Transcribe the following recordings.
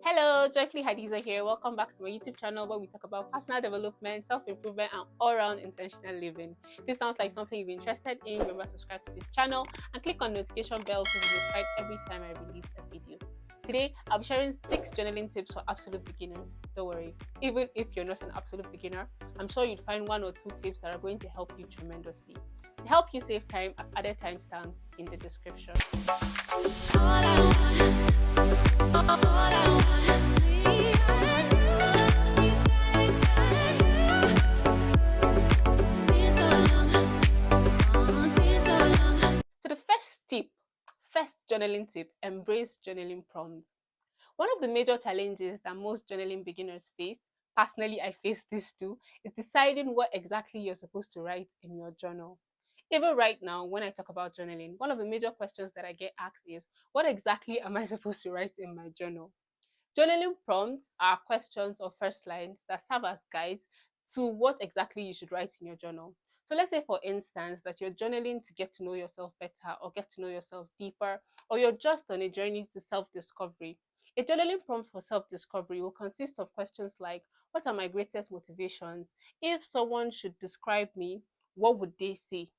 Hello, Joyfully Hadiza here. Welcome back to my YouTube channel where we talk about personal development, self-improvement, and all-round intentional living. If this sounds like something you're interested in, remember subscribe to this channel and click on the notification bell to be notified every time I release a video. Today, I'll be sharing 6 journaling tips for absolute beginners. Don't worry, even if you're not an absolute beginner, I'm sure you'd find 1 or 2 tips that are going to help you tremendously. To help you save time, I've added timestamps in the description. So the first journaling tip, embrace journaling prompts. One of the major challenges that most journaling beginners face, personally I face this too, is deciding what exactly you're supposed to write in your journal. Even right now, when I talk about journaling, one of the major questions that I get asked is, what exactly am I supposed to write in my journal? Journaling prompts are questions or first lines that serve as guides to what exactly you should write in your journal. So let's say, for instance, that you're journaling to get to know yourself better or get to know yourself deeper, or you're just on a journey to self-discovery. A journaling prompt for self-discovery will consist of questions like, what are my greatest motivations? If someone should describe me, what would they say?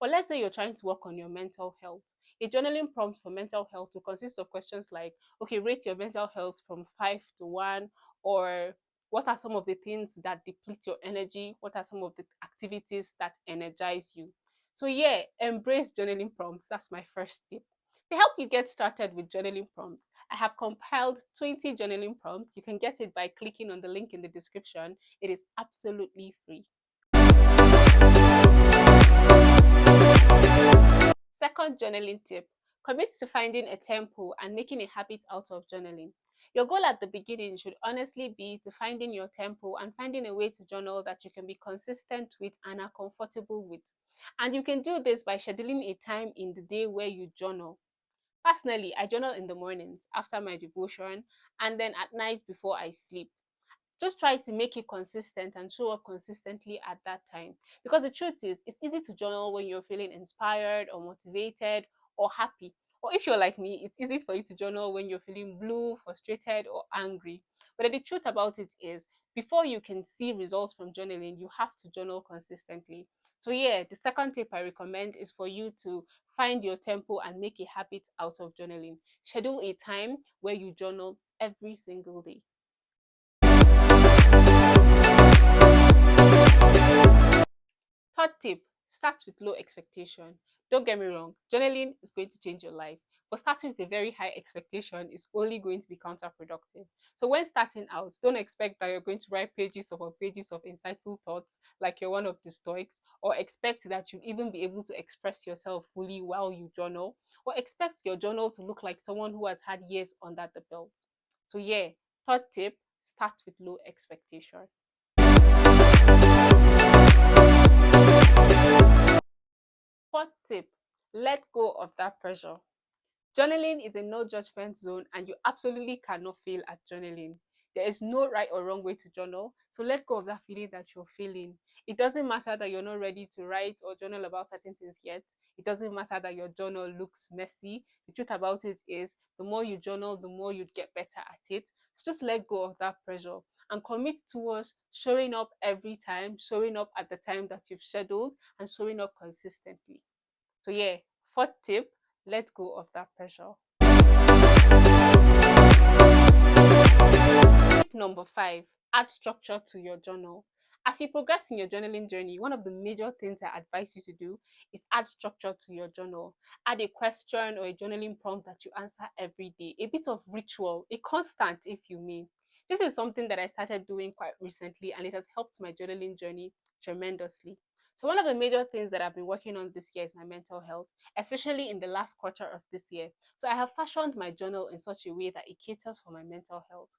Or let's say you're trying to work on your mental health. A journaling prompt for mental health will consist of questions like, okay, rate your mental health from 5 to 1, or what are some of the things that deplete your energy? What are some of the activities that energize you? So, yeah, embrace journaling prompts. That's my first tip. To help you get started with journaling prompts, I have compiled 20 journaling prompts. You can get it by clicking on the link in the description. It is absolutely free. Second journaling tip, commit to finding a tempo and making a habit out of journaling. Your goal at the beginning should honestly be to finding your tempo and finding a way to journal that you can be consistent with and are comfortable with. And you can do this by scheduling a time in the day where you journal. Personally, I journal in the mornings after my devotion and then at night before I sleep. Just try to make it consistent and show up consistently at that time, because the truth is, it's easy to journal when you're feeling inspired or motivated or happy, or if you're like me, it's easy for you to journal when you're feeling blue, frustrated, or angry. But the truth about it is, before you can see results from journaling, you have to journal consistently. So yeah, the second tip I recommend is for you to find your tempo and make a habit out of journaling. Schedule a time where you journal every single day. Third tip, start with low expectation. Don't get me wrong, journaling is going to change your life, but starting with a very high expectation is only going to be counterproductive. So when starting out, don't expect that you're going to write pages upon pages of insightful thoughts like you're one of the Stoics, or expect that you'll even be able to express yourself fully while you journal, or expect your journal to look like someone who has had years under the belt. So yeah, third tip, start with low expectation. Fourth tip, let go of that pressure. Journaling is a no judgment zone and you absolutely cannot fail at journaling. There is no right or wrong way to journal, so let go of that feeling that you're feeling. It doesn't matter that you're not ready to write or journal about certain things yet. It doesn't matter that your journal looks messy. The truth about it is, the more you journal, the more you'd get better at it. So just let go of that pressure and commit towards showing up every time, showing up at the time that you've scheduled, and showing up consistently. So yeah, fourth tip, let go of that pressure. Tip number 5, add structure to your journal. As you progress in your journaling journey, one of the major things I advise you to do is add structure to your journal. Add a question or a journaling prompt that you answer every day, a bit of ritual, a constant, if you may. This is something that I started doing quite recently and it has helped my journaling journey tremendously. So one of the major things that I've been working on this year is my mental health, especially in the last quarter of this year. So I have fashioned my journal in such a way that it caters for my mental health.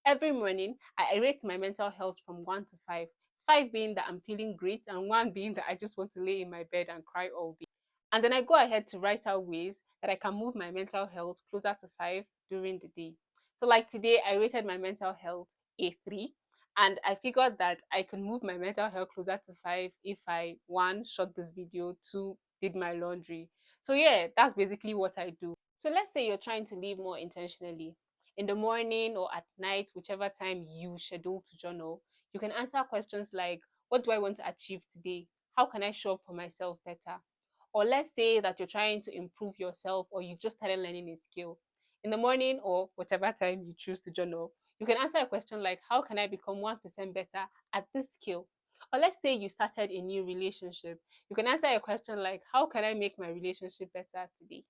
Every morning, I rate my mental health from 1 to 5. 5 being that I'm feeling great, and 1 being that I just want to lay in my bed and cry all day. And then I go ahead to write out ways that I can move my mental health closer to 5 during the day. So, like today, I rated my mental health a 3, and I figured that I can move my mental health closer to 5 if I, 1, shot this video, 2, did my laundry. So, yeah, that's basically what I do. So, let's say you're trying to live more intentionally. In the morning or at night, whichever time you schedule to journal, you can answer questions like, what do I want to achieve today? How can I show up for myself better? Or let's say that you're trying to improve yourself or you just started learning a skill. In the morning or whatever time you choose to journal, you can answer a question like, how can I become 1% better at this skill? Or let's say you started a new relationship. You can answer a question like, how can I make my relationship better today?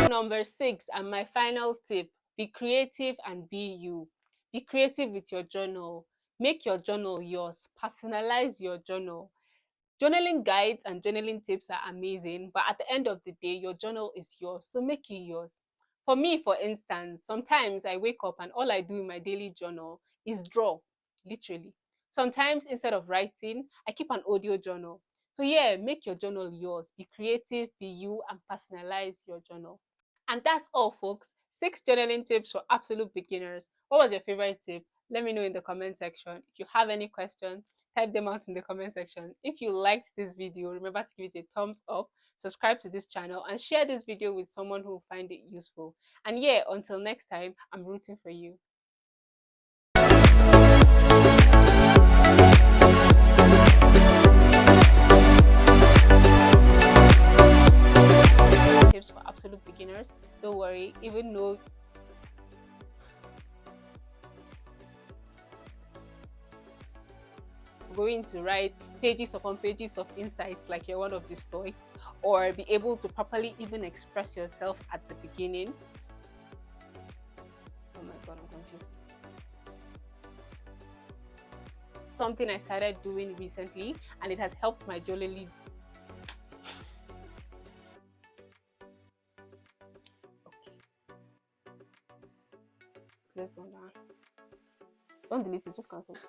Number 6, and my final tip, be creative and be you. Be creative with your journal. Make your journal yours. Personalize your journal. Journaling guides and journaling tips are amazing, but at the end of the day, your journal is yours. So make it yours. For me, for instance, sometimes I wake up and all I do in my daily journal is draw, literally. Sometimes instead of writing, I keep an audio journal. So yeah, make your journal yours. Be creative, be you, and personalize your journal. And that's all, folks. 6 journaling tips for absolute beginners. What was your favorite tip? Let me know in the comment section. If you have any questions, type them out in the comment section. If you liked this video, remember to give it a thumbs up, subscribe to this channel, and share this video with someone who will find it useful. And yeah, until next time, I'm rooting for you. Tips for absolute beginners. Don't worry, even though going to write pages upon pages of insights like you're one of the Stoics, or be able to properly even express yourself at the beginning. Oh my god, I'm confused. Something I started doing recently and it has helped my journaling. Okay. So let's go down. Don't delete it, just cancel it.